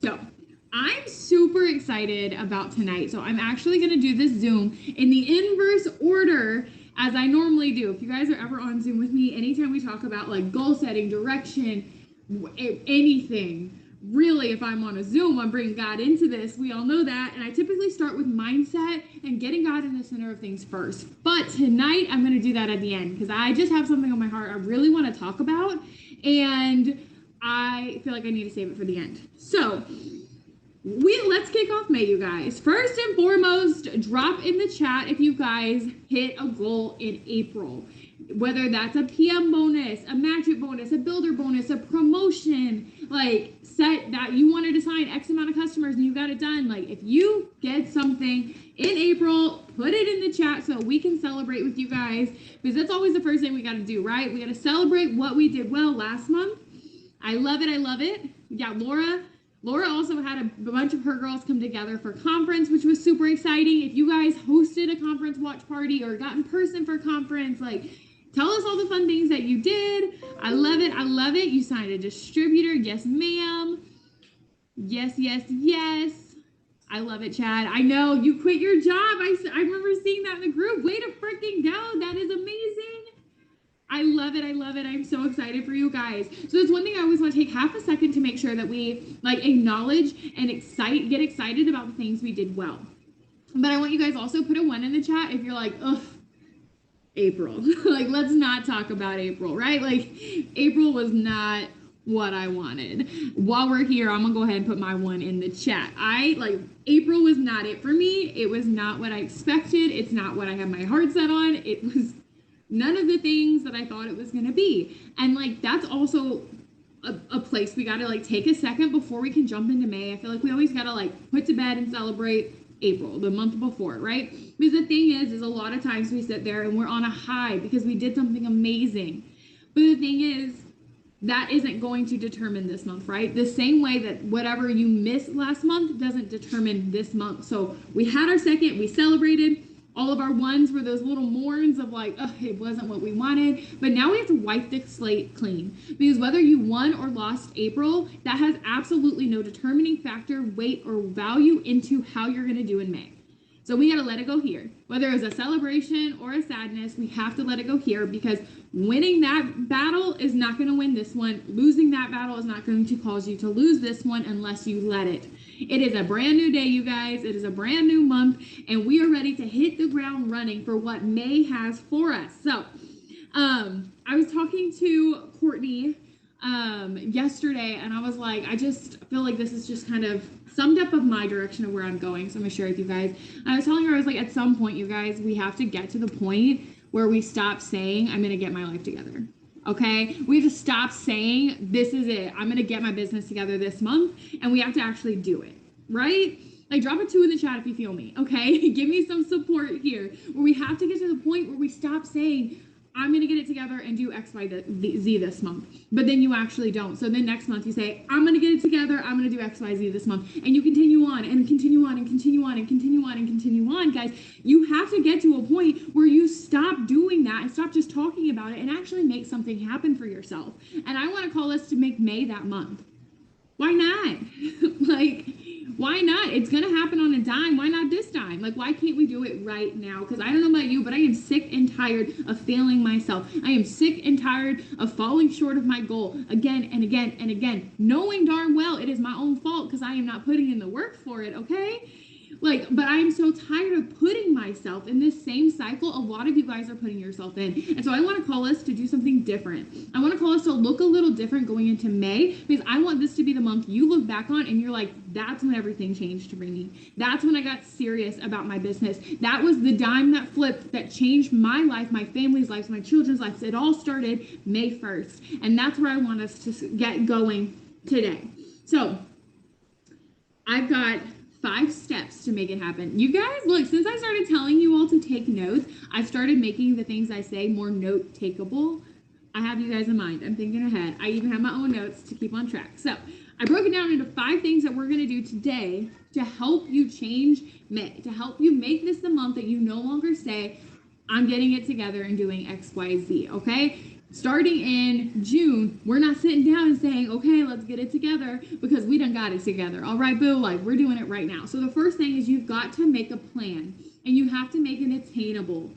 So I'm super excited about tonight. So I'm actually going to do this Zoom in the inverse order as I normally do. If you guys are ever on Zoom with me, anytime we talk about like goal setting, direction, anything, really, if I'm on a Zoom, I'm bringing God into this. We all know that. And I typically start with mindset and getting God in the center of things first. But tonight, I'm going to do that at the end because I just have something on my heart I really want to talk about. And I feel like I need to save it for the end. So, let's kick off May, you guys. First and foremost, drop in the chat if you guys hit a goal in April. Whether that's a PM bonus, a magic bonus, a builder bonus, a promotion, like set that you wanted to sign X amount of customers and you got it done. Like if you get something in April, put it in the chat so we can celebrate with you guys because that's always the first thing we got to do, right? We got to celebrate what we did well last month. I love it. I love it. We got Laura. Laura also had a bunch of her girls come together for conference, which was super exciting. If you guys hosted a conference watch party or got in person for conference, like tell us all the fun things that you did. I love it. I love it. You signed a distributor. Yes, ma'am. Yes, yes, yes. I love it, Chad. I know you quit your job. I remember seeing that in the group. Way to freaking go. That is amazing. I love it. I love it. I'm so excited for you guys. So that's one thing I always want to take half a second to make sure that we like acknowledge and get excited about the things we did well. But I want you guys also put a 1 in the chat if you're like, ugh, April. Like, let's not talk about April, right? Like, April was not what I wanted. While we're here, I'm gonna go ahead and put my 1 in the chat. April was not it for me. It was not what I expected. It's not what I had my heart set on. It was none of the things that I thought it was gonna be. And like, that's also a place we gotta like take a second before we can jump into May. I feel like we always gotta like put to bed and celebrate April, the month before, right? Because the thing is a lot of times we sit there and we're on a high because we did something amazing. But the thing is, that isn't going to determine this month, right? The same way that whatever you missed last month doesn't determine this month. So we had our second, we celebrated. All of our 1s were those little mourns of like, oh, it wasn't what we wanted. But now we have to wipe the slate clean. Because whether you won or lost April, that has absolutely no determining factor, weight, or value into how you're going to do in May. So we got to let it go here. Whether it's a celebration or a sadness, we have to let it go here because winning that battle is not going to win this one. Losing that battle is not going to cause you to lose this one unless you let it. It is a brand new day, you guys. It is a brand new month, and we are ready to hit the ground running for what May has for us. So, I was talking to Courtney yesterday, and I was like, I just feel like this is just kind of summed up of my direction of where I'm going. So I'm gonna share it with you guys. And I was telling her, I was like, at some point, you guys, we have to get to the point where we stop saying, I'm gonna get my life together. Okay, we have to stop saying this is it, I'm gonna get my business together this month, and we have to actually do it, right? Like, drop a 2 in the chat if you feel me, okay? Give me some support here, where we have to get to the point where we stop saying I'm gonna get it together and do X, Y, Z this month, but then you actually don't. So then next month you say, I'm gonna get it together, I'm gonna do X, Y, Z this month, and you continue on and continue on and continue on and continue on and continue on. Guys, you have to get to a point where you stop doing that and stop just talking about it and actually make something happen for yourself. And I want to call us to make May that month. Why not? Like, why not? It's going to happen on a dime. Why not this time? Like, why can't we do it right now? Because I don't know about you, but I am sick and tired of failing myself. I am sick and tired of falling short of my goal again and again and again, knowing darn well it is my own fault because I am not putting in the work for it, okay? Like, but I'm so tired of putting myself in this same cycle a lot of you guys are putting yourself in. And so I want to call us to do something different. I want to call us to look a little different going into May, because I want this to be the month you look back on and you're like, that's when everything changed for me. That's when I got serious about my business. That was the dime that flipped that changed my life, my family's lives, my children's lives. It all started May 1st. And that's where I want us to get going today. So I've got 5 steps to make it happen. You guys, look, since I started telling you all to take notes, I've started making the things I say more note-takeable. I have you guys in mind. I'm thinking ahead. I even have my own notes to keep on track. So I broke it down into 5 things that we're going to do today to help you change May, to help you make this the month that you no longer say, I'm getting it together and doing X, Y, Z, okay? Starting in June, we're not sitting down and saying, okay, let's get it together because we done got it together. All right, boo, like we're doing it right now. So the first thing is you've got to make a plan, and you have to make an attainable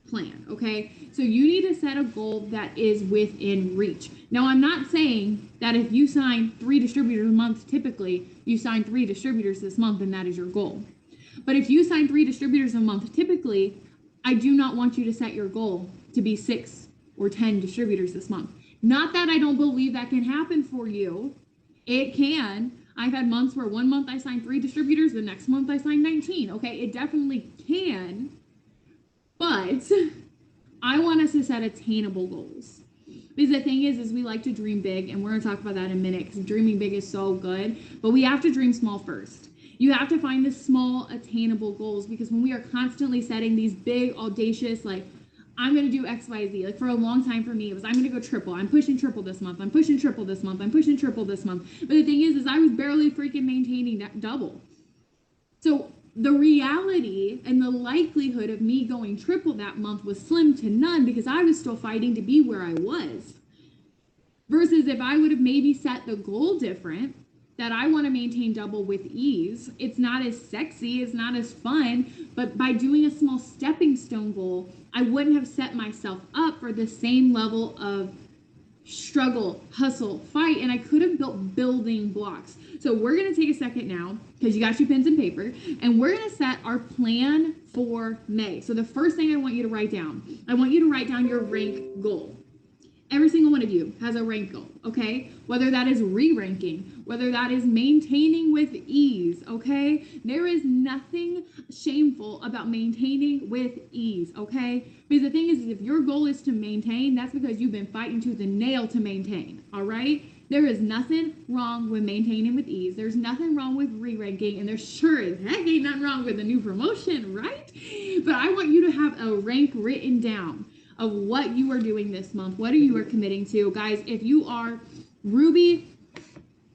plan, okay? So you need to set a goal that is within reach. Now, I'm not saying that if you sign 3 distributors a month, typically you sign 3 distributors this month and that is your goal. But if you sign 3 distributors a month, typically, I do not want you to set your goal to be 6 or 10 distributors this month. Not that I don't believe that can happen for you. It can. I've had months where one month I signed 3 distributors, the next month I signed 19. Okay, it definitely can. But I want us to set attainable goals. Because the thing is we like to dream big, and we're going to talk about that in a minute because dreaming big is so good. But we have to dream small first. You have to find the small attainable goals, because when we are constantly setting these big, audacious, like, I'm going to do X, Y, Z. Like for a long time for me, it was, I'm going to go triple. I'm pushing triple this month. I'm pushing triple this month. I'm pushing triple this month. But the thing is I was barely freaking maintaining that double. So the reality and the likelihood of me going triple that month was slim to none, because I was still fighting to be where I was. Versus if I would have maybe set the goal different, that I want to maintain double with ease. It's not as sexy, it's not as fun, but by doing a small stepping stone goal, I wouldn't have set myself up for the same level of struggle, hustle, fight, and I could have built building blocks. So we're going to take a second now, because you got your pens and paper, and we're going to set our plan for May. So the first thing I want you to write down, I want you to write down your rank goal. Every single one of you has a rank goal, okay? Whether that is re-ranking, whether that is maintaining with ease, okay? There is nothing shameful about maintaining with ease, okay? Because the thing is if your goal is to maintain, that's because you've been fighting tooth and nail to maintain, all right? There is nothing wrong with maintaining with ease. There's nothing wrong with re-ranking, and there sure as heck ain't nothing wrong with a new promotion, right? But I want you to have a rank written down of what you are doing this month, what you are committing to. Guys, if you are Ruby,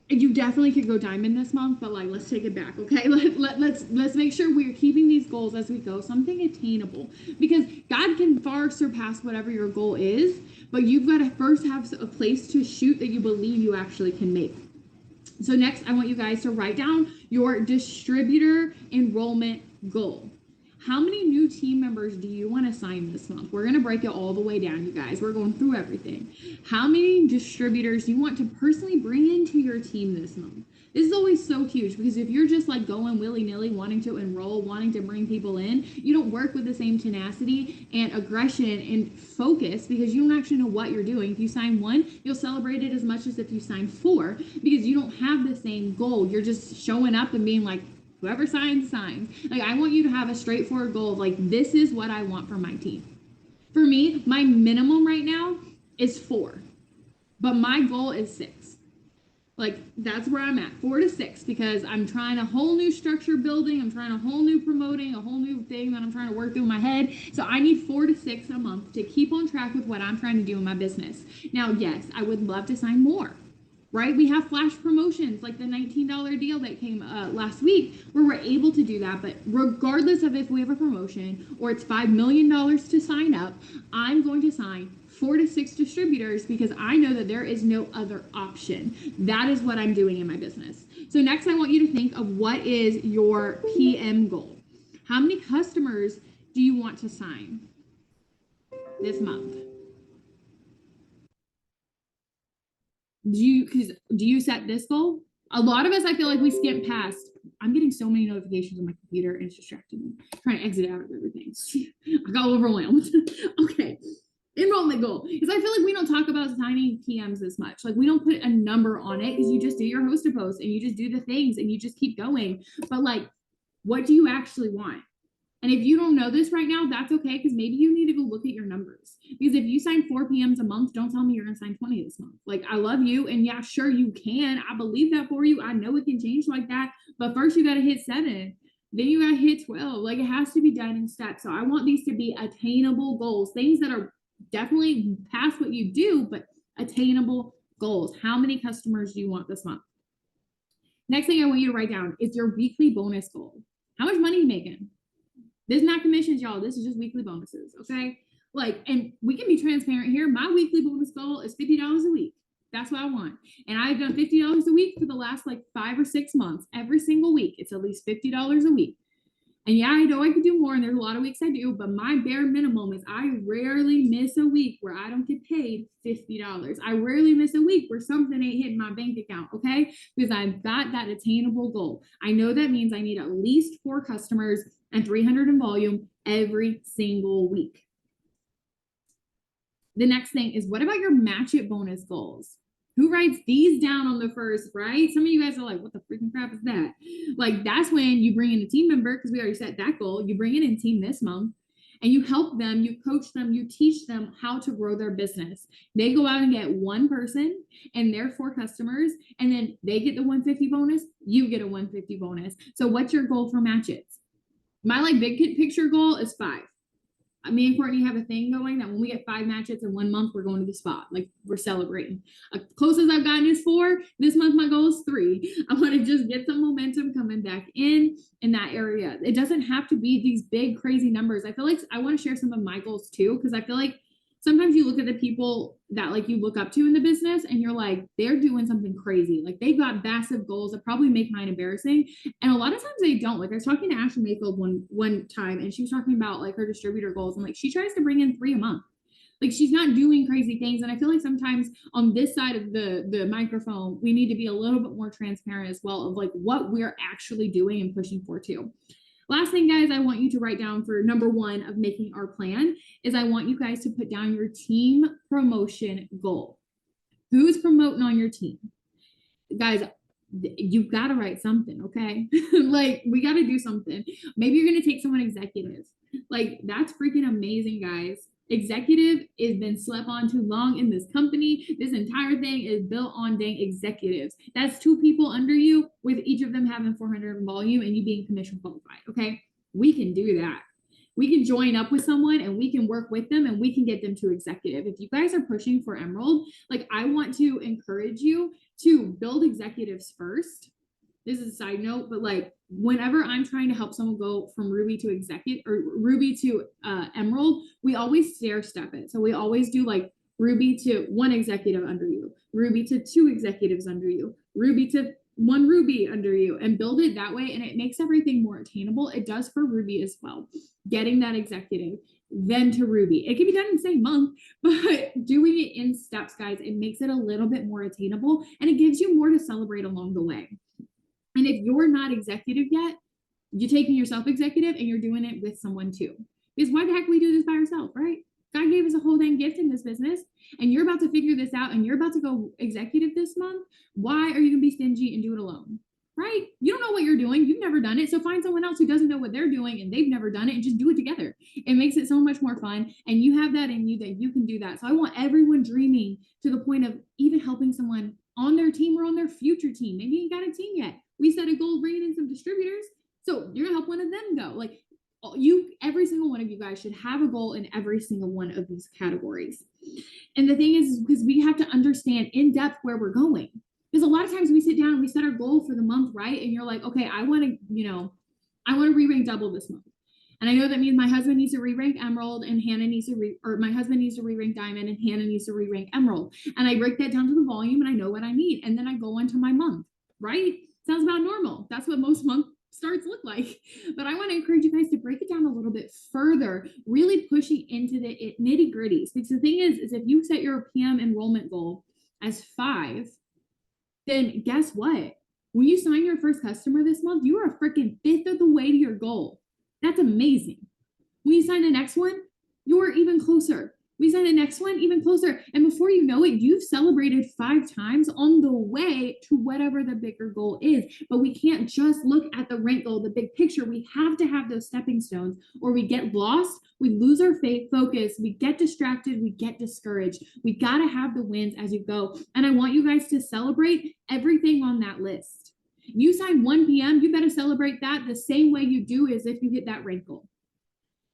you definitely could go diamond this month, but like, let's take it back, okay? Let's make sure we're keeping these goals as we go, something attainable, because God can far surpass whatever your goal is, but you've got to first have a place to shoot that you believe you actually can make. So next, I want you guys to write down your distributor enrollment goal. How many new team members do you want to sign this month? We're going to break it all the way down, you guys. We're going through everything. How many distributors do you want to personally bring into your team this month? This is always so huge, because if you're just like going willy-nilly, wanting to enroll, wanting to bring people in, you don't work with the same tenacity and aggression and focus, because you don't actually know what you're doing. If you sign 1, you'll celebrate it as much as if you sign 4, because you don't have the same goal. You're just showing up and being like, whoever signs, signs. Like, I want you to have a straightforward goal of like, this is what I want from my team. For me, my minimum right now is 4, but my goal is 6. Like, that's where I'm at, 4 to 6, because I'm trying a whole new structure building. I'm trying a whole new promoting, a whole new thing that I'm trying to work through in my head. So I need 4 to 6 a month to keep on track with what I'm trying to do in my business. Now, yes, I would love to sign more. Right? We have flash promotions like the $19 deal that came last week, where we're able to do that. But regardless of if we have a promotion or it's $5 million to sign up, I'm going to sign 4 to 6 distributors, because I know that there is no other option. That is what I'm doing in my business. So next, I want you to think of what is your PM goal. How many customers do you want to sign this month? Do you set this goal? A lot of us, I feel like we skip past. I'm getting so many notifications on my computer, and it's distracting me. I'm trying to exit out of everything. I got overwhelmed. Okay. Enrollment goal. Because I feel like we don't talk about signing PMs as much. Like, we don't put a number on it, because you just do your hosta post and you just do the things and you just keep going. But like, what do you actually want? And if you don't know this right now, that's okay, because maybe you need to go look at your numbers. Because if you sign 4 PMs a month, don't tell me you're going to sign 20 this month. Like, I love you, and yeah, sure, you can. I believe that for you. I know it can change like that. But first, you got to hit 7. Then you got to hit 12. Like, it has to be done in steps. So I want these to be attainable goals, things that are definitely past what you do, but attainable goals. How many customers do you want this month? Next thing I want you to write down is your weekly bonus goal. How much money are you making? This is not commissions, y'all. This is just weekly bonuses, okay? Like, and we can be transparent here. My weekly bonus goal is $50 a week. That's what I want. And I've done $50 a week for the last like 5 or 6 months. Every single week, it's at least $50 a week. And yeah, I know I could do more, and there's a lot of weeks I do, but my bare minimum is I rarely miss a week where I don't get paid $50. I rarely miss a week where something ain't hitting my bank account, okay? Because I've got that attainable goal. I know that means I need at least 4 customers and 300 in volume every single week. The next thing is, what about your match it bonus goals? Who writes these down on the first, right? Some of you guys are like, what the freaking crap is that? Like, that's when you bring in a team member, because we already set that goal. You bring it in team this month, and you help them, you coach them, you teach them how to grow their business. They go out and get one person and their 4 customers, and then they get the 150 bonus, you get a 150 bonus. So what's your goal for matches? My like big picture goal is 5. Me and Courtney have a thing going that when we get 5 matches in 1 month, we're going to the spot. Like, we're celebrating. Closest I've gotten is 4. This month, my goal is 3. I want to just get some momentum coming back in that area. It doesn't have to be these big, crazy numbers. I feel like I want to share some of my goals too, because I feel like sometimes you look at the people that like you look up to in the business and you're like, they're doing something crazy. Like, they've got massive goals that probably make mine embarrassing. And a lot of times they don't. Like, I was talking to Ashley Mayfield one time, and she was talking about like her distributor goals, and like she tries to bring in 3 a month. Like, she's not doing crazy things. And I feel like sometimes on this side of the microphone, we need to be a little bit more transparent as well of like what we're actually doing and pushing for too. Last thing, guys, I want you to write down for number 1 of making our plan is I want you guys to put down your team promotion goal. Who's promoting on your team? Guys, you've got to write something, okay? Like, we got to do something. Maybe you're going to take someone executive. Like, that's freaking amazing, guys. Executive has been slept on too long in this company. This entire thing is built on dang executives. That's 2 people under you with each of them having 400 in volume and you being commission qualified, okay? We can do that. We can join up with someone and we can work with them and we can get them to executive. If you guys are pushing for Emerald, like, I want to encourage you to build executives first. This is a side note, but like, whenever I'm trying to help someone go from Ruby to executive or Ruby to Emerald, we always stair step it. So we always do like Ruby to 1 executive under you, Ruby to 2 executives under you, Ruby to 1 Ruby under you, and build it that way. And it makes everything more attainable. It does for Ruby as well. Getting that executive, then to Ruby. It can be done in the same month, but doing it in steps, guys, it makes it a little bit more attainable and it gives you more to celebrate along the way. And if you're not executive yet, you're taking yourself executive and you're doing it with someone too. Because why the heck we do this by ourselves, right? God gave us a whole dang gift in this business and you're about to figure this out and you're about to go executive this month. Why are you gonna be stingy and do it alone, right? You don't know what you're doing. You've never done it. So find someone else who doesn't know what they're doing and they've never done it and just do it together. It makes it so much more fun. And you have that in you that you can do that. So I want everyone dreaming to the point of even helping someone on their team or on their future team. Maybe you ain't got a team yet. We set a goal of bringing in some distributors. So you're gonna help one of them go. Like, every single one of you guys should have a goal in every single one of these categories. And the thing is, because we have to understand in depth where we're going. Because a lot of times we sit down and we set our goal for the month, right? And you're like, okay, I want to re-rank double this month. And I know that means my husband needs to re-rank Emerald and Hannah needs to my husband needs to re-rank Diamond and Hannah needs to re-rank Emerald. And I break that down to the volume and I know what I need. And then I go into my month, right? Sounds about normal. That's what most month starts look like. But I want to encourage you guys to break it down a little bit further, really pushing into the nitty gritties. Because the thing is if you set your PM enrollment goal as 5, then guess what? When you sign your first customer this month, you are a freaking 5th of the way to your goal. That's amazing. When you sign the next one, you're even closer. We sign the next one even closer. And before you know it, you've celebrated 5 times on the way to whatever the bigger goal is. But we can't just look at the rank goal, the big picture. We have to have those stepping stones or we get lost. We lose our focus. We get distracted. We get discouraged. We got to have the wins as you go. And I want you guys to celebrate everything on that list. You sign 1 PM, you better celebrate that the same way you do as if you hit that rank goal.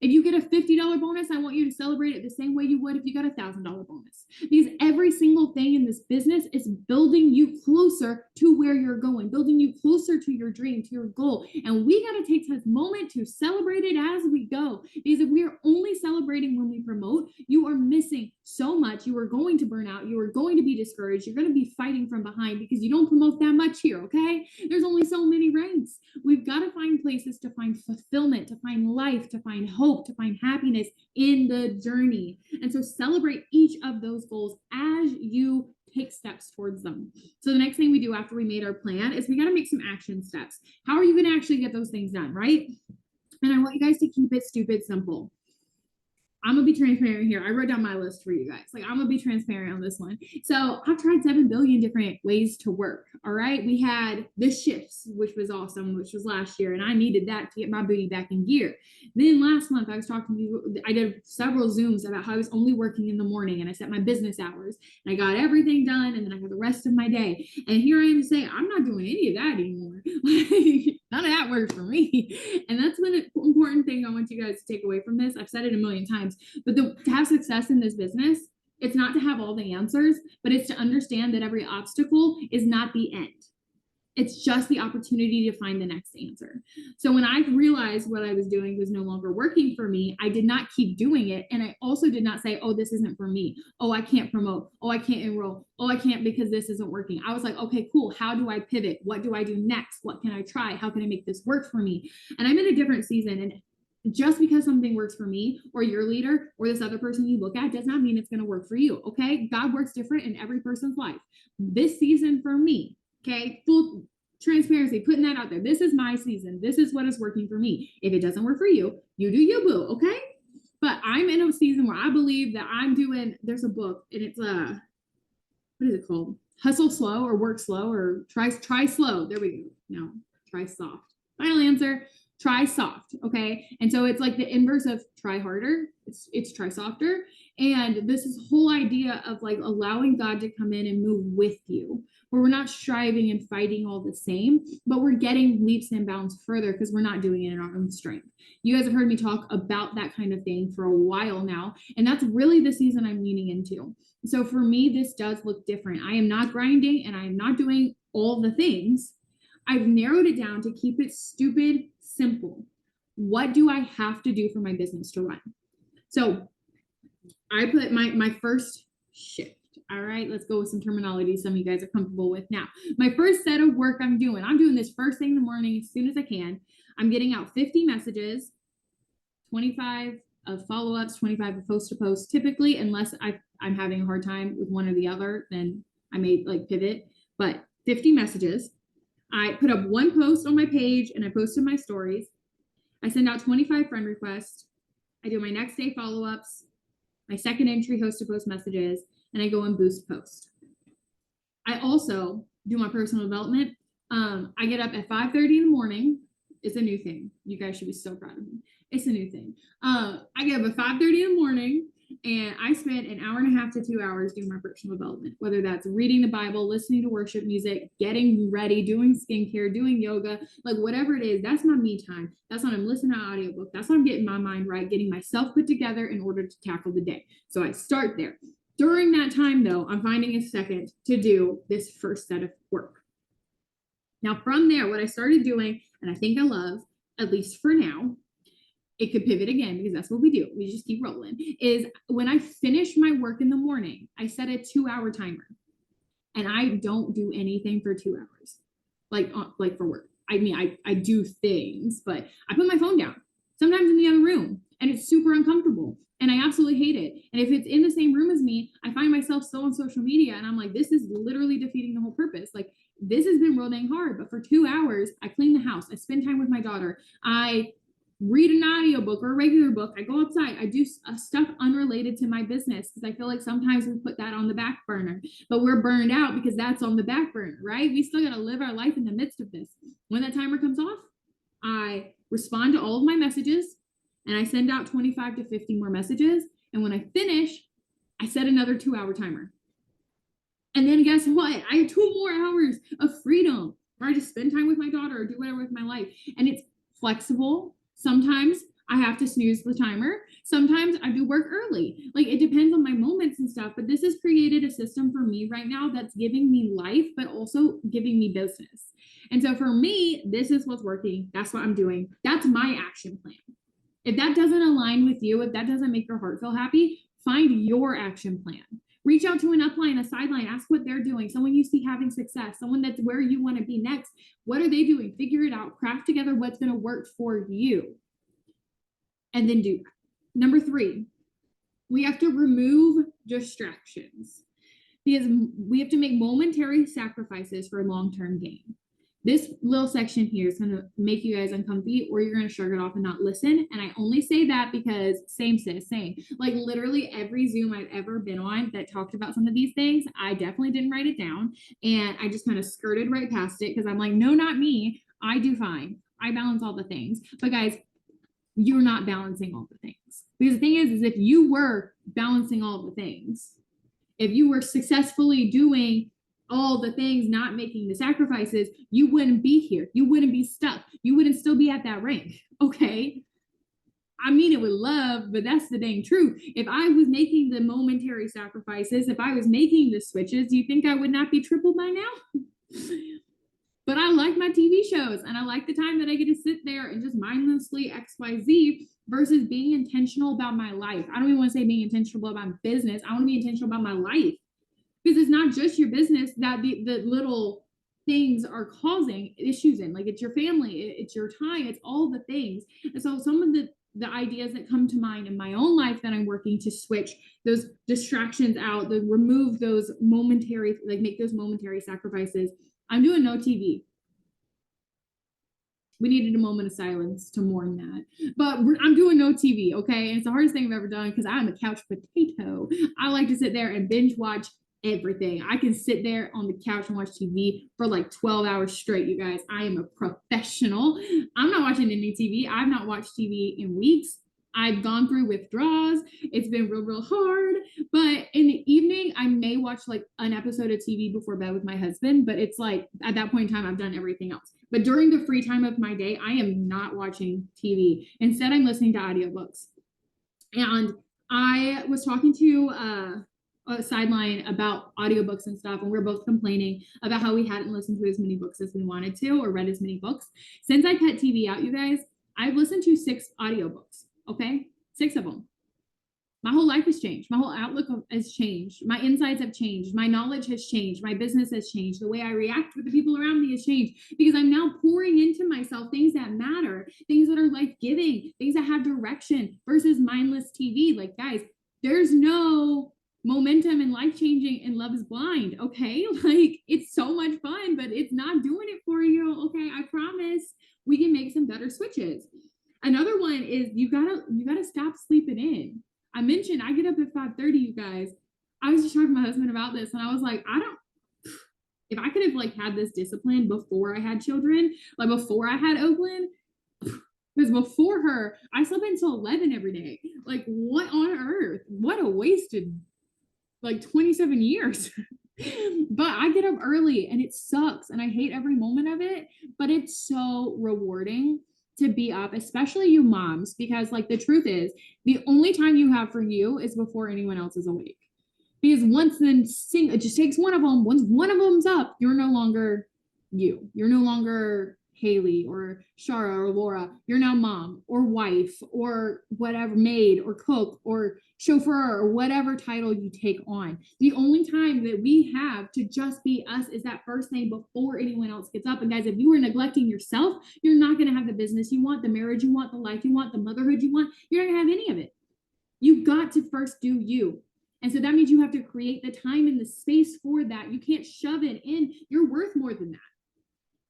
If you get a $50 bonus, I want you to celebrate it the same way you would if you got a $1,000 bonus. Because every single thing in this business is building you closer to where you're going, building you closer to your dream, to your goal. And we got to take this moment to celebrate it as we go. Because if we are only celebrating when we promote, you are missing so much. You are going to burn out. You are going to be discouraged. You're going to be fighting from behind because you don't promote that much here, okay? There's only so many ranks. We've got to find places to find fulfillment, to find life, to find hope, to find happiness in the journey. And so celebrate each of those goals as you take steps towards them. So the next thing we do after we made our plan is we got to make some action steps. How are you going to actually get those things done, right? And I want you guys to keep it stupid simple. I'm going to be transparent here. I wrote down my list for you guys. Like, I'm going to be transparent on this one. So I've tried 7 billion different ways to work. All right. We had the shifts, which was awesome, which was last year. And I needed that to get my booty back in gear. Then last month I was talking to you. I did several Zooms about how I was only working in the morning and I set my business hours and I got everything done. And then I had the rest of my day. And here I am to say, I'm not doing any of that anymore. None of that works for me. And that's one important thing I want you guys to take away from this. I've said it a million times, but to have success in this business, it's not to have all the answers, but it's to understand that every obstacle is not the end. It's just the opportunity to find the next answer. So when I realized what I was doing was no longer working for me, I did not keep doing it. And I also did not say, oh, this isn't for me. Oh, I can't promote. Oh, I can't enroll. Oh, I can't because this isn't working. I was like, okay, cool. How do I pivot? What do I do next? What can I try? How can I make this work for me? And I'm in a different season. And just because something works for me or your leader or this other person you look at does not mean it's going to work for you. Okay. God works different in every person's life. This season for me, okay, full transparency, putting that out there. This is my season. This is what is working for me. If it doesn't work for you, you do you, boo. Okay. But I'm in a season where I believe that I'm doing, there's a book and it's what is it called? Hustle slow or work slow or try slow. There we go. No, try soft. Final answer. Try soft, okay? And so it's like the inverse of try harder. It's try softer. And this is whole idea of like allowing God to come in and move with you, where we're not striving and fighting all the same, but we're getting leaps and bounds further because we're not doing it in our own strength. You guys have heard me talk about that kind of thing for a while now, and that's really the season I'm leaning into. So for me, this does look different. I am not grinding and I am not doing all the things. I've narrowed it down to keep it stupid simple. What do I have to do for my business to run? So I put my first shift. All right, let's go with some terminology some of you guys are comfortable with now. My first set of work I'm doing this first thing in the morning as soon as I can. I'm getting out 50 messages, 25 of follow-ups, 25 of post to post. Typically, unless I'm having a hard time with one or the other, then I may like pivot, but 50 messages. I put up one post on my page and I posted my stories. I send out 25 friend requests. I do my next day follow-ups, my second entry host to post messages, and I go and boost post. I also do my personal development. I get up at 5:30 in the morning. It's a new thing. You guys should be so proud of me. It's a new thing. I get up at 5:30 in the morning and I spend an hour and a half to 2 hours doing my personal development, whether that's reading the Bible, listening to worship music, getting ready, doing skincare, doing yoga, like whatever it is, that's my me time. That's when I'm listening to an audiobook. That's when I'm getting my mind right, getting myself put together in order to tackle the day. So I start there. During that time though, I'm finding a second to do this first set of work. Now from there, what I started doing, and I think I love, at least for now, it could pivot again because that's what we do. We just keep rolling. Is when I finish my work in the morning, I set a 2-hour timer and I don't do anything for 2 hours, like for work. I mean, I do things, but I put my phone down, sometimes in the other room, and it's super uncomfortable and I absolutely hate it. And if it's in the same room as me, I find myself still on social media and I'm like, this is literally defeating the whole purpose. Like this has been real dang hard, but for 2 hours, I clean the house. I spend time with my daughter. I read an audiobook or a regular book. I go outside. I do stuff unrelated to my business because I feel like sometimes we put that on the back burner, but we're burned out because that's on the back burner, right? We still got to live our life in the midst of this. When that timer comes off, I respond to all of my messages and I send out 25 to 50 more messages. And when I finish, I set another 2-hour timer. And then guess what? I have 2 more hours of freedom where I just spend time with my daughter or do whatever with my life. And it's flexible. Sometimes I have to snooze the timer. Sometimes I do work early. Like, it depends on my moments and stuff, but this has created a system for me right now that's giving me life, but also giving me business. And so for me, this is what's working. That's what I'm doing. That's my action plan. If that doesn't align with you, if that doesn't make your heart feel happy, find your action plan. Reach out to an upline, a sideline, ask what they're doing, someone you see having success, someone that's where you want to be next. What are they doing? Figure it out, craft together what's going to work for you, and then do that. Number 3, we have to remove distractions because we have to make momentary sacrifices for long-term gain. This little section here is going to make you guys uncomfy, or you're going to shrug it off and not listen. And I only say that because same sis, same. Like, literally every Zoom I've ever been on that talked about some of these things, I definitely didn't write it down. And I just kind of skirted right past it because I'm like, no, not me. I do fine. I balance all the things. But guys, you're not balancing all the things. Because the thing is if you were balancing all the things, if you were successfully doing all the things, not making the sacrifices, you wouldn't be here. You wouldn't be stuck. You wouldn't still be at that rank. Okay. I mean it with love, but that's the dang truth. If I was making the momentary sacrifices, if I was making the switches, do you think I would not be triple by now? But I like my TV shows and I like the time that I get to sit there and just mindlessly XYZ versus being intentional about my life. I don't even want to say being intentional about my business. I want to be intentional about my life. Because it's not just your business that the little things are causing issues in. Like, it's your family, it's your time, it's all the things. And so some of the ideas that come to mind in my own life that I'm working to switch those distractions out, to remove those momentary, like make those momentary sacrifices. I'm doing no TV. We needed a moment of silence to mourn that. But I'm doing no TV, okay? And it's the hardest thing I've ever done because I'm a couch potato. I like to sit there and binge watch everything. I can sit there on the couch and watch TV for like 12 hours straight, you guys. I am a professional. I'm not watching any TV. I've not watched TV in weeks. I've gone through withdrawals. It's been real hard. But in the evening, I may watch like an episode of TV before bed with my husband. But it's like at that point in time, I've done everything else. But during the free time of my day, I am not watching TV. Instead, I'm listening to audiobooks. And I was talking to a sideline about audiobooks and stuff, and we were both complaining about how we hadn't listened to as many books as we wanted to or read as many books. Since I cut TV out, you guys, I've listened to 6 audiobooks. Okay, 6 of them. My whole life has changed. My whole outlook has changed. My insights have changed. My knowledge has changed. My business has changed. The way I react with the people around me has changed because I'm now pouring into myself things that matter, things that are life-giving, things that have direction versus mindless TV. Like, guys, there's no momentum and life-changing and Love is Blind. Okay, like, it's so much fun, but it's not doing it for you. Okay, I promise we can make some better switches. Another one is you gotta stop sleeping in. I mentioned I get up at 5:30, you guys. I was just talking to my husband about this and I was like, if I could have like had this discipline before I had children, like before I had Oakland, because before her, I slept until 11 every day. Like, what on earth? What a wasted like 27 years. But I get up early and it sucks and I hate every moment of it, but it's so rewarding to be up, especially you moms, because like the truth is the only time you have for you is before anyone else is awake. Because once it just takes one of them. Once one of them's up, you're no longer you. You're no longer Haley or Shara or Laura. You're now mom or wife or whatever, maid or cook or chauffeur or whatever title you take on. The only time that we have to just be us is that first thing before anyone else gets up. And guys, if you are neglecting yourself, you're not going to have the business you want, the marriage you want, the life you want, the motherhood you want. You're not going to have any of it. You got to first do you. And so that means you have to create the time and the space for that. You can't shove it in. You're worth more than that.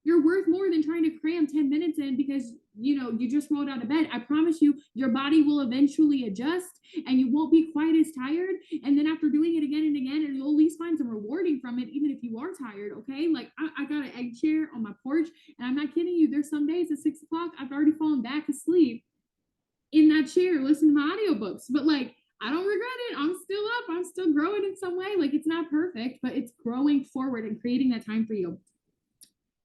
You're worth more than trying to cram 10 minutes in because, you just rolled out of bed. I promise you, your body will eventually adjust and you won't be quite as tired. And then after doing it again and again, and you'll at least find some rewarding from it, even if you are tired, okay? Like, I got an egg chair on my porch, and I'm not kidding you. There's some days at 6 o'clock, I've already fallen back asleep in that chair listening to my audiobooks. But, like, I don't regret it. I'm still up. I'm still growing in some way. Like, it's not perfect, but it's growing forward and creating that time for you.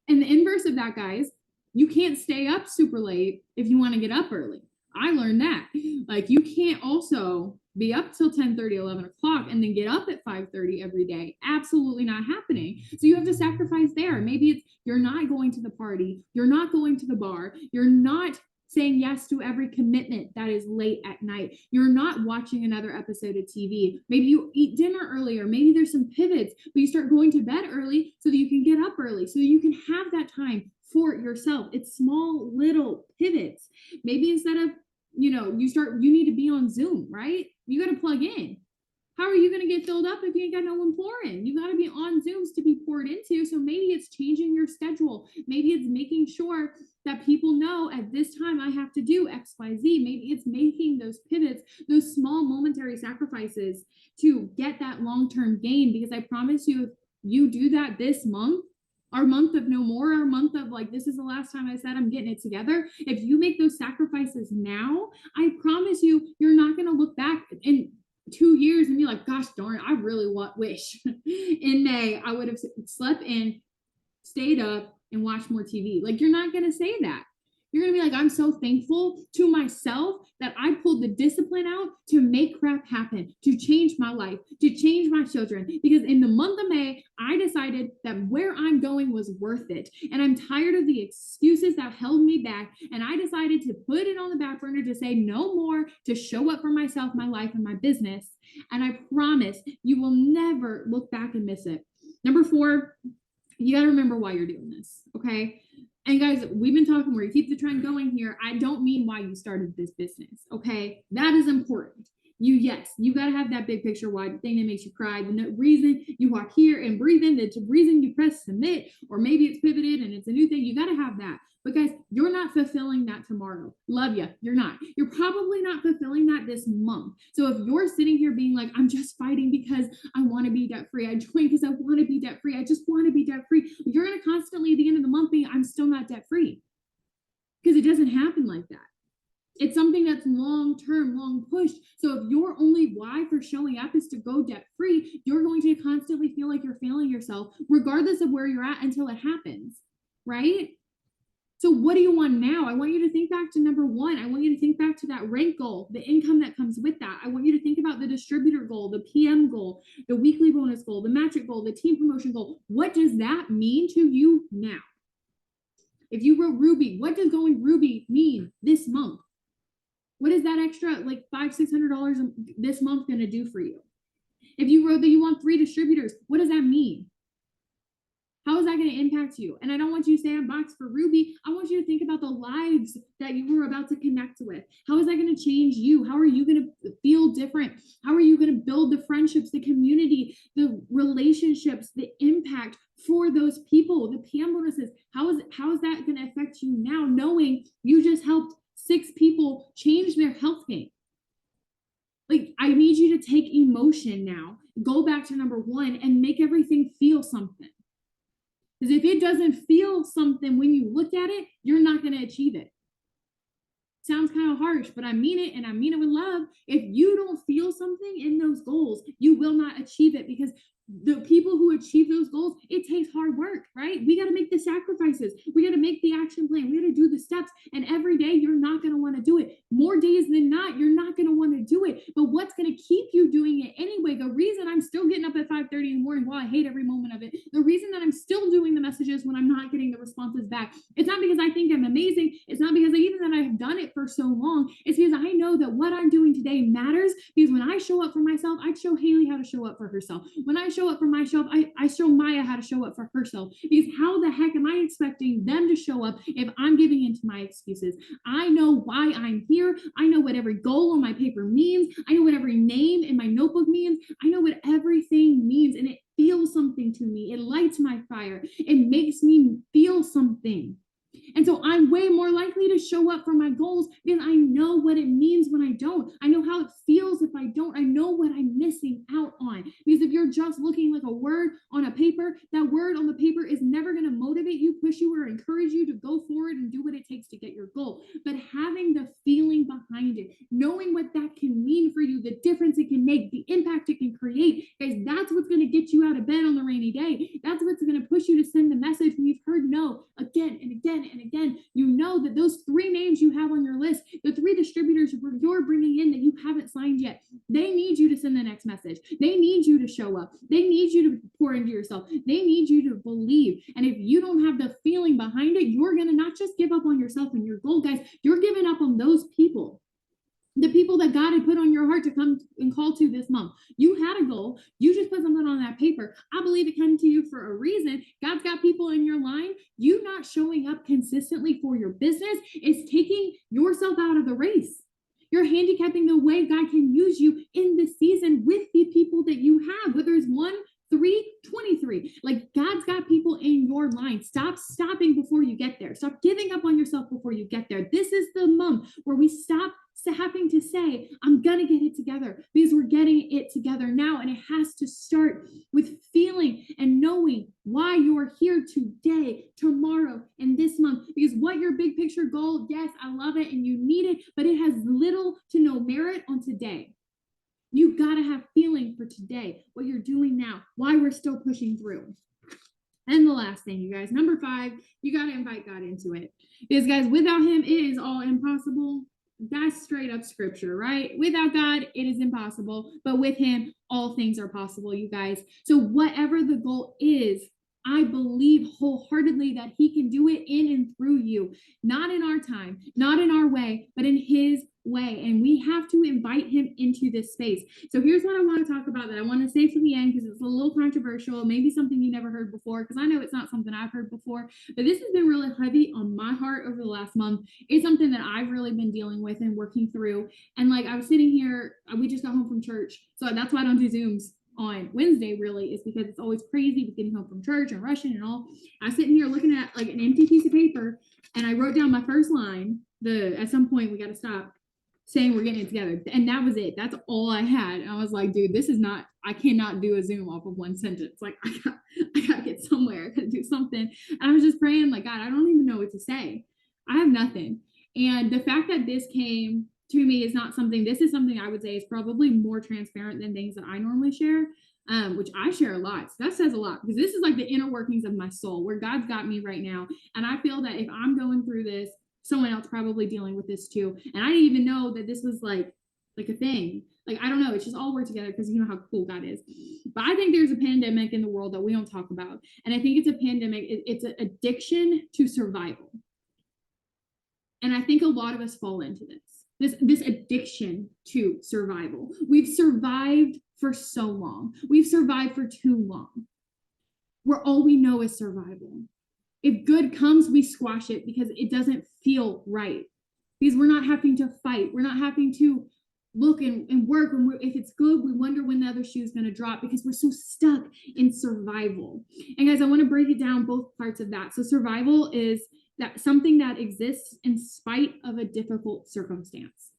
And the inverse of that, guys, you can't stay up super late if you want to get up early. I learned that. Like, you can't also be up till 10:30, 11 o'clock and then get up at 5:30 every day. Absolutely not happening. So you have to sacrifice there. Maybe it's you're not going to the party, you're not going to the bar, you're not saying yes to every commitment that is late at night. You're not watching another episode of TV. Maybe you eat dinner earlier. Maybe there's some pivots, but you start going to bed early so that you can get up early, so you can have that time for yourself. It's small little pivots. Maybe instead of, you need to be on Zoom, right? You got to plug in. How are you going to get filled up if you ain't got no one pouring? You got to be on Zooms to be poured into. So maybe it's changing your schedule. Maybe it's making sure that people know at this time I have to do X, Y, Z. Maybe it's making those pivots, those small momentary sacrifices to get that long-term gain. Because I promise you, if you do that this month, our month of no more, our month of like, this is the last time I said I'm getting it together. If you make those sacrifices now, I promise you, you're not going to look back in 2 years and be like, gosh darn, I really wish in May I would have slept in, stayed up, and watched more TV. Like, you're not going to say that. You're going to be like, I'm so thankful to myself that I pulled the discipline out to make crap happen, to change my life, to change my children. Because in the month of May, I decided that where I'm going was worth it. And I'm tired of the excuses that held me back. And I decided to put it on the back burner, to say no more, to show up for myself, my life, and my business. And I promise you will never look back and miss it. Number 4, you got to remember why you're doing this. Okay. And guys, we've been talking where you keep the trend going here. I don't mean why you started this business. Okay. That is important. You got to have that big picture why, the thing that makes you cry, the reason you are here and breathing, the reason you press submit, or maybe it's pivoted and it's a new thing. You got to have that. But guys, you're not fulfilling that tomorrow. Love you. You're not. You're probably not fulfilling that this month. So if you're sitting here being like, I'm just fighting because I want to be debt free. I joined because I want to be debt free. I just want to be debt free. You're going to constantly at the end of the month be, I'm still not debt free. Because it doesn't happen like that. It's something that's long-term, long pushed. So if your only why for showing up is to go debt free, you're going to constantly feel like you're failing yourself, regardless of where you're at until it happens, right? So what do you want now? I want you to think back to number 1. I want you to think back to that rank goal, the income that comes with that. I want you to think about the distributor goal, the PM goal, the weekly bonus goal, the metric goal, the team promotion goal. What does that mean to you now? If you wrote Ruby, what does going Ruby mean this month? What is that extra like $500-$600 this month going to do for you? If you wrote that you want 3 distributors, what does that mean? How is that going to impact you? And I don't want you to say I'm boxed for Ruby. I want you to think about the lives that you were about to connect with. How is that going to change you? How are you going to feel different? How are you going to build the friendships, the community, the relationships, the impact for those people, the PM bonuses? How is that going to affect you now, knowing you just helped 6 people change their health game? Like, I need you to take emotion now, go back to number 1 and make everything feel something. Because if it doesn't feel something when you look at it, you're not going to achieve it. Sounds kind of harsh, but I mean it, and I mean it with love. If you don't feel something in those goals, you will not achieve it, because the people who achieve those goals, it takes hard work, right? We got to make the sacrifices. We got to make the action plan. We got to do the steps. And every day you're not going to want to do it. More days than not, you're not going to want to do it. But what's going to keep you doing it anyway? The reason I'm still getting up at 5:30 in the morning, while I hate every moment of it, the reason that I'm still doing the messages when I'm not getting the responses back, it's not because I think I'm amazing. It's not because even that I've done it for so long. It's because I know that what I'm doing today matters, because when I show up for myself, I show Haley how to show up for herself. When I show up for myself, I show Maya how to show up for herself. Because how the heck am I expecting them to show up if I'm giving into my excuses? I know why I'm here. I know what every goal on my paper means. I know what every name in my notebook means. I know what everything means, and it feels something to me. It lights my fire. It makes me feel something. And so I'm way more likely to show up for my goals because I know what it means when I don't. I know how it feels if I don't. I know what I'm missing out on. Because if you're just looking like a word on a paper, that word on the paper is never going to motivate you, push you, or encourage you to go forward and do what it takes to get your goal. But having the feeling behind it, knowing what that can mean for you, the difference it can make, the impact it can create, guys, that's what's going to get you out of bed on the rainy day. That's what's going to push you to send the message when you've heard no again and again and again. You know know that those 3 names you have on your list, the 3 distributors you're bringing in that you haven't signed yet, they need you to send the next message. They need you to show up. They need you to pour into yourself. They need you to believe. And if you don't have the feeling behind it, you're going to not just give up on yourself and your goal, guys, you're giving up on those people. The people that God had put on your heart to come and call to this month. You had a goal. You just put something on that paper. I believe it came to you for a reason. God's got people in your line. You not showing up consistently for your business is taking yourself out of the race. You're handicapping the way God can use you in this season with the people that you have, whether it's 1, 3, 23. Like, God's got people in your line. Stop stopping before you get there. Stop giving up on yourself before you get there. This is the month where we stop having to say, I'm going to get it together, because we're getting it together now. And it has to start with feeling and knowing why you're here today, tomorrow, and this month. Because what your big picture goal, yes, I love it and you need it, but it has little to no merit on today. You got to have feeling for today, what you're doing now, why we're still pushing through. And the last thing, you guys, number 5, you got to invite God into it. Because, guys, without him, it is all impossible. That's straight up scripture, right? Without God, it is impossible. But with him, all things are possible, you guys. So whatever the goal is, I believe wholeheartedly that he can do it in and through you. Not in our time, not in our way, but in his way. And we have to invite him into this space. So here's what I want to talk about that I want to save to the end, because it's a little controversial, maybe something you never heard before, because I know it's not something I've heard before, but this has been really heavy on my heart over the last month. It's something that I've really been dealing with and working through. And like, I was sitting here, we just got home from church, so that's why I don't do Zooms on Wednesday, really, is because it's always crazy with getting home from church and rushing and all. I was sitting here looking at like an empty piece of paper, and I wrote down my first line, at some point we got to stop, saying we're getting it together. And that was it. That's all I had. And I was like, dude, I cannot do a Zoom off of one sentence. Like, I got to get somewhere. I got to do something. And I was just praying, like, God, I don't even know what to say. I have nothing. And the fact that this came to me is this is something I would say is probably more transparent than things that I normally share, which I share a lot. So that says a lot, because this is like the inner workings of my soul, where God's got me right now. And I feel that if I'm going through this, someone else probably dealing with this too. And I didn't even know that this was like a thing. Like, I don't know. It's just all worked together, because you know how cool God is. But I think there's a pandemic in the world that we don't talk about. And I think it's a pandemic. It's an addiction to survival. And I think a lot of us fall into this addiction to survival. We've survived for so long. We've survived for too long, where all we know is survival. If good comes, we squash it because it doesn't feel right. Because we're not having to fight. We're not having to look and work. If it's good, we wonder when the other shoe is going to drop, because we're so stuck in survival. And guys, I want to break it down, both parts of that. So survival is that something that exists in spite of a difficult circumstance.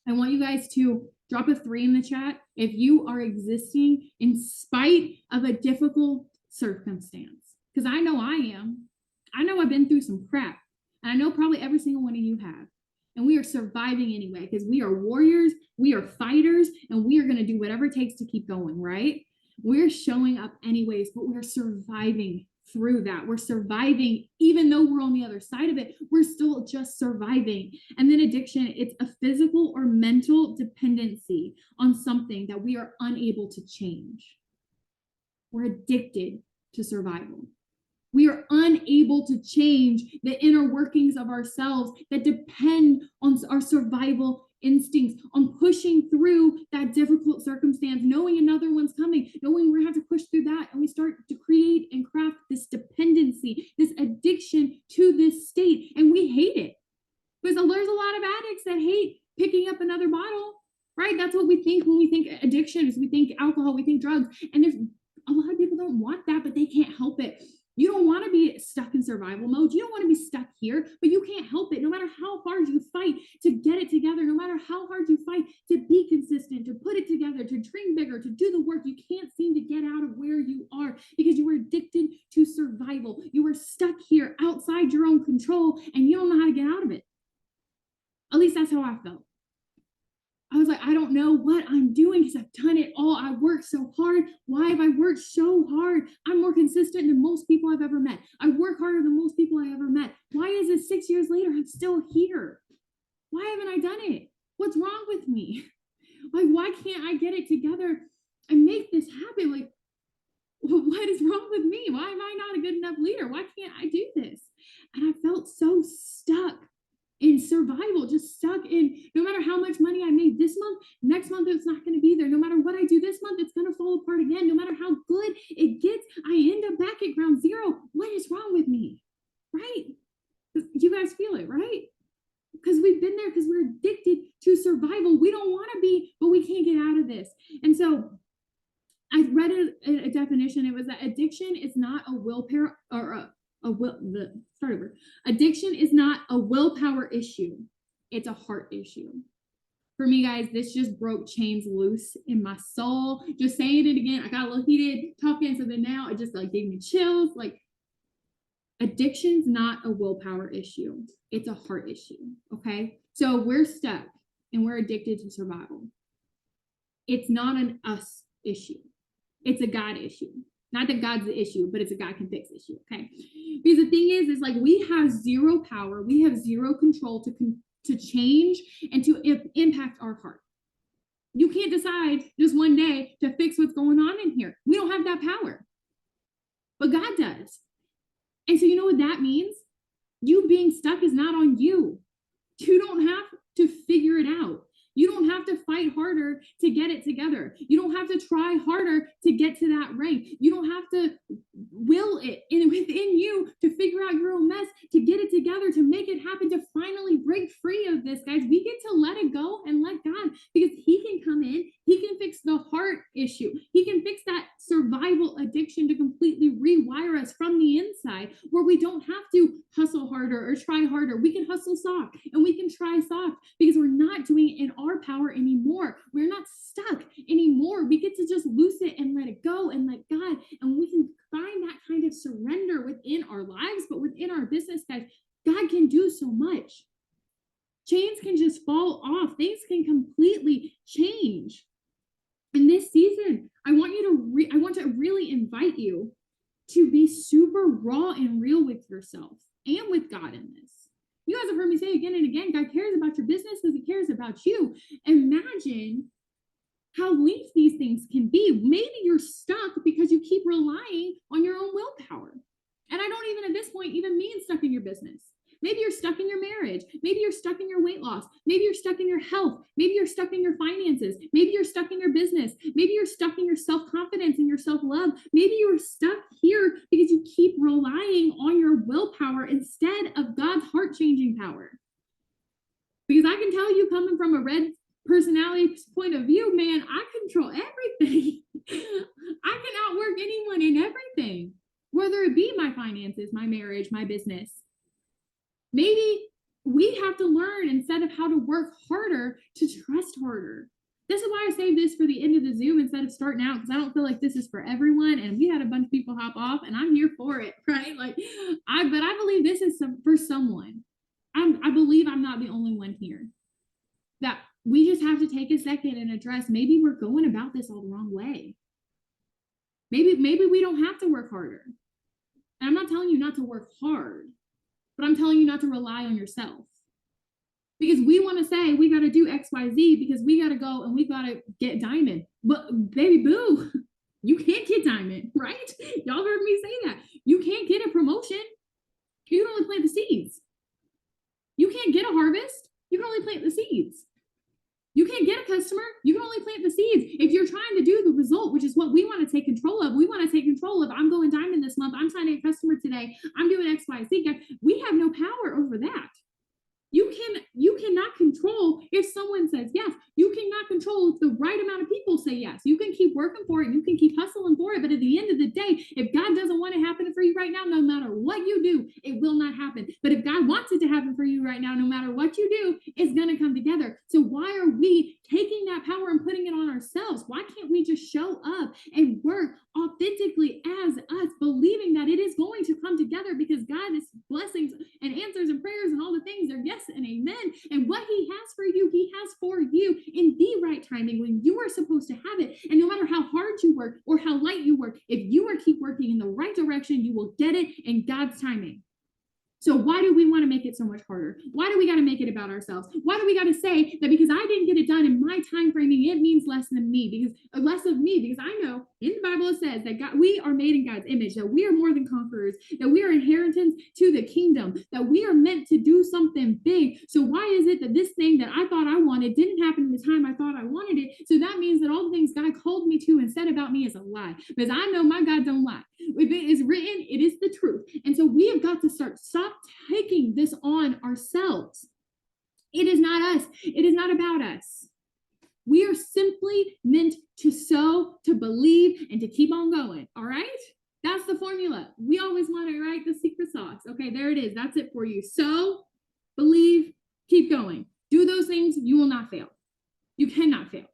I want you guys to drop a 3 in the chat if you are existing in spite of a difficult circumstance. Because I know I am. I know I've been through some crap. And I know probably every single one of you have. And we are surviving anyway, because we are warriors, we are fighters, and we are going to do whatever it takes to keep going, right? We're showing up anyways, but we're surviving through that. We're surviving, even though we're on the other side of it, we're still just surviving. And then addiction, it's a physical or mental dependency on something that we are unable to change. We're addicted to survival. We are unable to change the inner workings of ourselves that depend on our survival instincts, on pushing through that difficult circumstance, knowing another one's coming, knowing we're going to have to push through that. And we start to create and craft this dependency, this addiction to this state. And we hate it. Because there's a lot of addicts that hate picking up another bottle, right? That's what we think when we think addictions. We think alcohol, we think drugs. And there's a lot of people don't want that, but they can't help it. You don't want to be stuck in survival mode. You don't want to be stuck here, but you can't help it. No matter how hard you fight to get it together, no matter how hard you fight to be consistent, to put it together, to dream bigger, to do the work, you can't seem to get out of where you are because you are addicted to survival. You are stuck here outside your own control and you don't know how to get out of it. At least that's how I felt. I was like, I don't know what I'm doing because I've done it all. I worked so hard. Why have I worked so hard? I'm more consistent than most people I've ever met. I work harder than most people I ever met. Why is it 6 years later I'm still here? Why haven't I done it? What's wrong with me? Like, why can't I get it together and make this happen? Like, what is wrong with me? Why am I not a good enough leader? Why can't I do this? And I felt so stuck in survival, just stuck in no matter how much money I made this month, next month it's not going to be there. No matter what I do this month, it's going to fall apart again. No matter how good it gets, I end up back at ground zero. What is wrong with me? Right? You guys feel it, right? Because we've been there, because we're addicted to survival. We don't want to be, but we can't get out of this. And so I read a definition. It was that addiction is not a willpower or Addiction is not a willpower issue. It's a heart issue. For me, guys, this just broke chains loose in my soul. Just saying it again, I got a little heated talking. So then now it just like gave me chills. Like, addiction's not a willpower issue. It's a heart issue. Okay. So we're stuck and we're addicted to survival. It's not an us issue. It's a God issue. Not that God's the issue, but it's a God can fix issue. Okay. Because the thing is like we have zero power. We have zero control to change and to impact our heart. You can't decide just one day to fix what's going on in here. We don't have that power, but God does. And so you know what that means? You being stuck is not on you. You don't have to figure it out. You don't have to fight harder to get it together. You don't have to try harder to get to that rank. You don't have to will it within you to figure out your own mess, to get it together, to make it happen, to finally break free of this, guys. We get to let it go and let God, because he can come in. He can fix the heart issue. He can fix that survival addiction to completely rewire us from the inside, where we don't have to hustle harder or try harder. We can hustle soft and we can try soft because we're not doing it in our power anymore. We're not stuck anymore. We get to just loose it and let it go and let God, and we can find that kind of surrender within our lives, but within our business, guys. God can do so much. Chains can just fall off. Things can completely change. In this season, I want to really invite you to be super raw and real with yourself and with God in this. You guys have heard me say again and again, God cares about your business because he cares about you. Imagine how linked these things can be. Maybe you're stuck because you keep relying on your own willpower. And I don't even at this point even mean stuck in your business. Maybe you're stuck in your marriage. Maybe you're stuck in your weight loss. Maybe you're stuck in your health. Maybe you're stuck in your finances. Maybe you're stuck in your business. Maybe you're stuck in your self-confidence and your self-love. Maybe you're stuck here because you keep relying on your willpower instead of God's heart-changing power. Because I can tell you, coming from a red personality point of view, man, I control everything. I can outwork anyone in everything, whether it be my finances, my marriage, my business. Maybe we have to learn, instead of how to work harder, to trust harder. This is why I saved this for the end of the Zoom instead of starting out, because I don't feel like this is for everyone. And we had a bunch of people hop off, and I'm here for it, right? But I believe this is for someone. I believe I'm not the only one here. That we just have to take a second and address, maybe we're going about this all the wrong way. Maybe we don't have to work harder. And I'm not telling you not to work hard, but I'm telling you not to rely on yourself. Because we want to say we got to do X, Y, Z because we got to go and we got to get diamond. But baby boo, you can't get diamond, right? Y'all heard me say that. You can't get a promotion. You can only plant the seeds. You can't get a harvest. You can only plant the seeds. You can't get a customer. You can only plant the seeds. If you're trying to do the result, which is what we want to take control of, we want to take control of, I'm going diamond this month. I'm signing a customer today. I'm doing X, Y, Z. We have no power over that. You cannot control if someone says yes. You cannot control if the right amount of people say yes. You can keep working for it. You can keep hustling for it. But at the end of the day, if God doesn't want it to happen for you right now, no matter what you do, it will not happen. But if God wants it to happen for you right now, no matter what you do, it's going to come together. So why are we taking that power and putting it on ourselves? Why can't we just show up and work authentically as us, believing that it is going to come together because God is blessings and answers and prayers and all the things are yes and amen. And what he has for you, he has for you in the right timing when you are supposed to have it. And no matter how hard you work or how light you work, if you are keep working in the right direction, you will get it in God's timing. So why do we want to make it so much harder? Why do we got to make it about ourselves? Why do we got to say that because I didn't get it done in my time framing, it means less than me, because less of me? Because I know in the Bible it says that God, we are made in God's image, that we are more than conquerors, that we are inheritance to the kingdom, that we are meant to do something big. So why is it that this thing that I thought I wanted didn't happen in the time I thought I wanted it? So that means that all the things God called me to and said about me is a lie, because I know my God don't lie. If it is written, it is the truth. And so we have got to stop taking this on ourselves. It is not us. It is not about us. We are simply meant to sow, to believe, and to keep on going. All right? That's the formula. We always want it, right? The secret sauce. Okay, there it is. That's it for you. Sow, believe, keep going. Do those things. You will not fail. You cannot fail.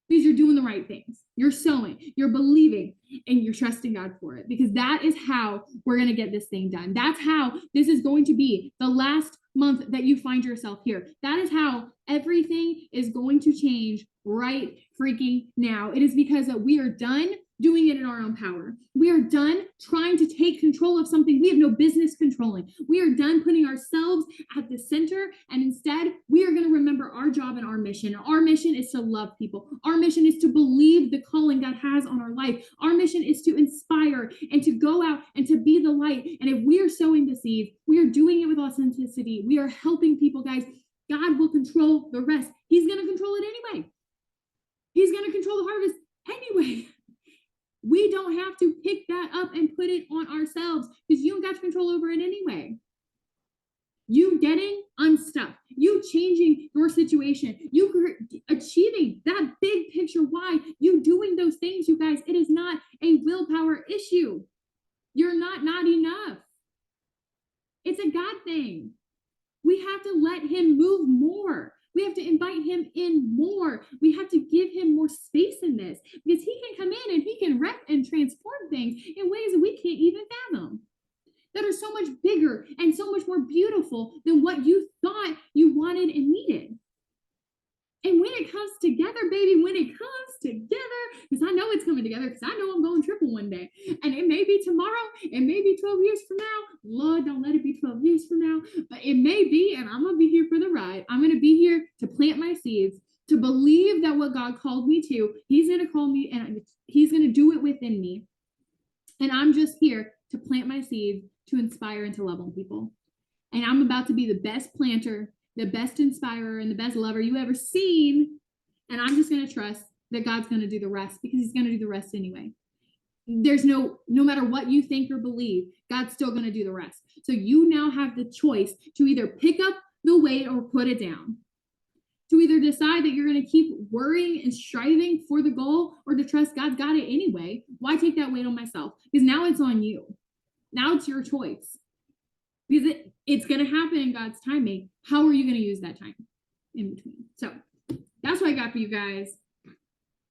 Because you're doing the right things. You're sowing, you're believing, and you're trusting God for it. Because that is how we're going to get this thing done. That's how this is going to be the last month that you find yourself here. That is how everything is going to change right freaking now. It is because we are done doing it in our own power. We are done trying to take control of something we have no business controlling. We are done putting ourselves at the center, and instead we are going to remember our job and our mission. Our mission is to love people. Our mission is to believe the calling God has on our life. Our mission is to inspire and to go out and to be the light. And if we are sowing the seeds, we are doing it with authenticity. We are helping people, guys. God will control the rest. He's going to control it anyway. He's going to control the harvest anyway. We don't have to pick that up and put it on ourselves because you don't got control over it anyway. You getting unstuck, you changing your situation, you achieving that big picture why, you doing those things, you guys, it is not a willpower issue. You're not enough. It's a God thing. We have to let him move more. We have to invite him in more. We have to give him more space in this because he can come in and he can wreck and transform things in ways that we can't even fathom, that are so much bigger and so much more beautiful than what you thought you wanted and needed. And when it comes together, baby, when it comes together, because I know it's coming together, because I know I'm going triple one day. And it may be tomorrow, it may be 12 years from now. Lord, don't let it be 12 years from now. But it may be, and I'm going to be here for the ride. I'm going to be here to plant my seeds, to believe that what God called me to, he's going to call me and he's going to do it within me. And I'm just here to plant my seeds, to inspire and to love on people. And I'm about to be the best planter, the best inspirer, and the best lover you ever seen. And I'm just going to trust that God's going to do the rest because he's going to do the rest anyway. There's no matter what you think or believe, God's still going to do the rest. So you now have the choice to either pick up the weight or put it down. To either decide that you're going to keep worrying and striving for the goal or to trust God's got it anyway. Why take that weight on myself? Because now it's on you. Now it's your choice. Because it's going to happen in God's timing. How are you going to use that time in between? So that's what I got for you guys.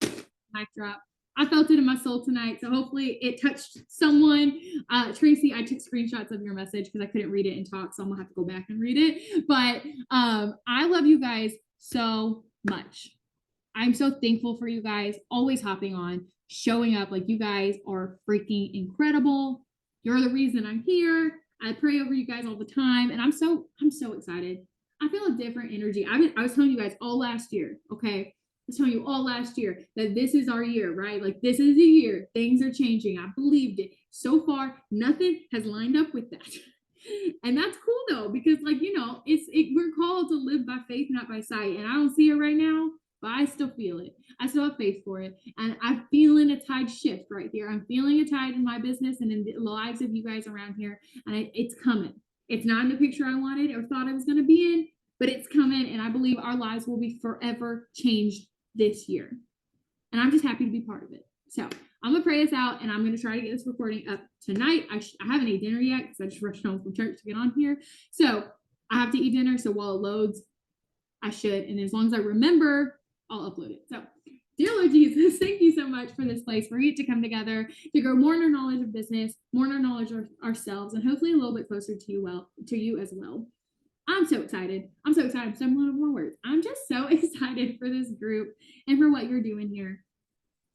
Mic drop. I felt it in my soul tonight. So hopefully it touched someone. Tracy, I took screenshots of your message because I couldn't read it and talk. So I'm going to have to go back and read it. But I love you guys so much. I'm so thankful for you guys always hopping on, showing up. Like, you guys are freaking incredible. You're the reason I'm here. I pray over you guys all the time. And I'm so excited. I feel a different energy. I was telling you guys all last year, okay? I was telling you all last year that this is our year, right? Like, this is the year. Things are changing. I believed it. So far, nothing has lined up with that. And that's cool though, because like, you know, we're called to live by faith, not by sight. And I don't see it right now, but I still feel it. I still have faith for it. And I'm feeling a tide shift right here. I'm feeling a tide in my business and in the lives of you guys around here. And it's coming. It's not in the picture I wanted or thought I was going to be in, but it's coming. And I believe our lives will be forever changed this year. And I'm just happy to be part of it. So I'm going to pray us out, and I'm going to try to get this recording up tonight. I haven't eaten dinner yet because I just rushed home from church to get on here. So I have to eat dinner. So while it loads, I should. And as long as I remember, I'll upload it. So Dear Lord Jesus, thank you so much for this place where we get to come together to grow more in our knowledge of business, more in our knowledge of ourselves, and hopefully a little bit closer to you as well. I'm so excited. I'm so excited. I'm stumbling over more words. I'm just so excited for this group and for what you're doing here.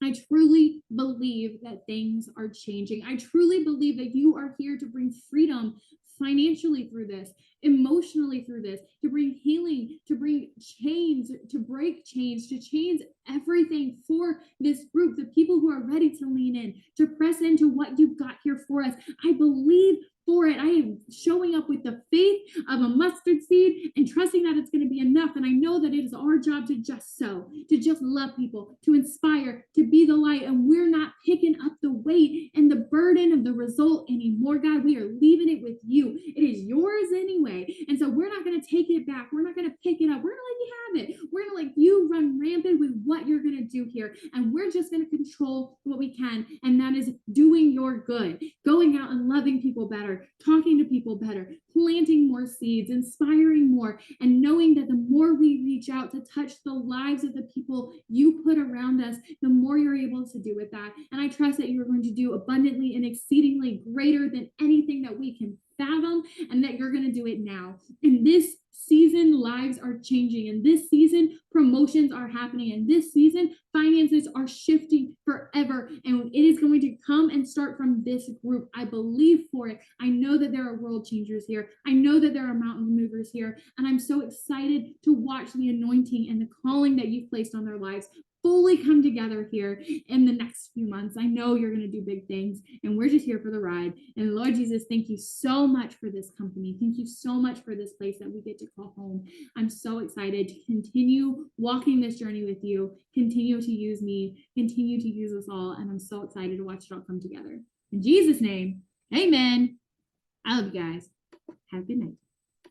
I truly believe that things are changing. I truly believe that you are here to bring freedom financially through this, emotionally through this, to bring healing, to bring chains, to break chains, to change everything for this group, the people who are ready to lean in, to press into what you've got here for us. I believe for it. I am showing up with the faith of a mustard seed and trusting that it's going to be enough. And I know that it is our job to just sow, to just love people, to inspire, to be the light. And we're not picking up the weight and the burden of the result anymore, God. We are leaving it with you. It is yours anyway. And so we're not going to take it back. We're not going to pick it up. We're going to let you have it. We're going to let you run rampant with what you're going to do here. And we're just going to control what we can. And that is doing your good, going out and loving people better, talking to people better, planting more seeds, inspiring more, and knowing that the more we reach out to touch the lives of the people you put around us, the more you're able to do with that. And I trust that you're going to do abundantly and exceedingly greater than anything that we can fathom, and that you're going to do it now. In this season, lives are changing. In this season, promotions are happening. In this season, finances are shifting forever. And it is going to come and start from this group. I believe for it. I know that there are world changers here. I know that there are mountain movers here. And I'm so excited to watch the anointing and the calling that you've placed on their lives fully come together here in the next few months. I know you're going to do big things, and we're just here for the ride. And Lord Jesus, thank you so much for this company. Thank you so much for this place that we get to call home. I'm so excited to continue walking this journey with you, continue to use me, continue to use us all. And I'm so excited to watch it all come together. In Jesus' name, amen. I love you guys. Have a good night.